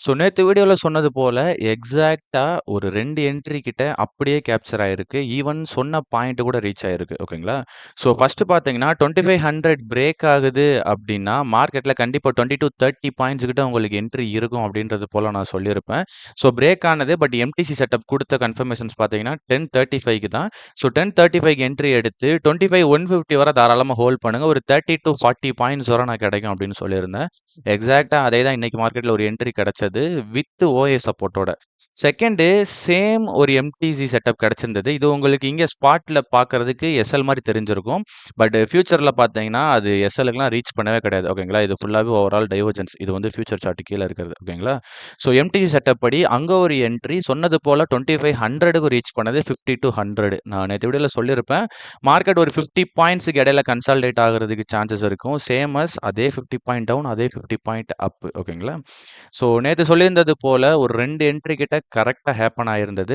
So நேத்து வீடியோல சொன்னது போல, எக்ஸாக்ட்டா ஒரு 2 என்ட்ரி கிட்ட அப்படியே கேப்சர் ஆயிருக்கு. ஈவன் சொன்ன பாயிண்ட் கூட ரீச் ஆயிருக்கு. ஓகேங்களா? ஸோ ஃபர்ஸ்ட்டு பார்த்தீங்கன்னா, 2500 பிரேக் ஆகுது அப்படின்னா, மார்க்கெட்ல கண்டிப்பா 20-30 பாயிண்ட்ஸ் கிட்ட உங்களுக்கு என்ட்ரி இருக்கும் அப்படின்றது போல நான் சொல்லியிருப்பேன். ஸோ பிரேக் ஆனது பட் எம்டிசி செட்டப் குடுத்த கன்ஃபர்மேஷன்ஸ் பார்த்தீங்கன்னா, 10:35க்கு தான். ஸோ 10:35க்கு என்ட்ரி எடுத்து 25,150 வர தாராளமா ஹோல்ட் பண்ணுங்க. ஒரு 30-40 பாயிண்ட்ஸ் வர நான் கிடைக்கும் அப்படின்னு சொல்லியிருந்தேன். எக்ஸாக்ட்டா அதே தான் இன்னைக்கு மார்க்கெட்ல ஒரு என்ட்ரி கிடைச்சது. வித் ஓஏ சப்போர்ட்டோட. செகண்டு சேம் ஒரு எம்டிசி செட்டப் கிடைச்சிருந்தது. இது உங்களுக்கு இங்க ஸ்பாட்ல பார்க்கறதுக்கு எஸ்எல் மாரி தெரிஞ்சிருக்கும். பட் ஃபியூச்சர்ல பார்த்தீங்கன்னா, அது எஸ்எல்லுக்குலாம் ரீச் பண்ணவே கிடையாது. ஓகேங்களா? இது ஃபுல்லாவே ஓவரால் டைவர்ஜென்ஸ். இது வந்து ஃபியூச்சர் சார்ட் கீழ இருக்கிறது. ஓகேங்களா? ஸோ எம்டிசி செட்டப் படி அங்க ஒரு என்ட்ரி சொன்னது போல 2500க்கு ரீச் பண்ணது 50-100. நான் நேத்து வீடியோல சொல்லியிருப்பேன். மார்க்கெட் ஒரு 50 பாயிண்ட்ஸ்க்கு இடையில கன்சாலிடேட் ஆகுறதுக்கு சான்சஸ் இருக்கும். சேம் அஸ் அதே 50 பாயிண்ட் டவுன், அதே 50 பாயிண்ட் அப். ஓகேங்களா? ஸோ நேத்து சொல்லியிருந்தது போல ஒரு 2 என்ட்ரி கிட்ட கரெக்ட்டா ஹேப்பன் ஆயிருந்தது.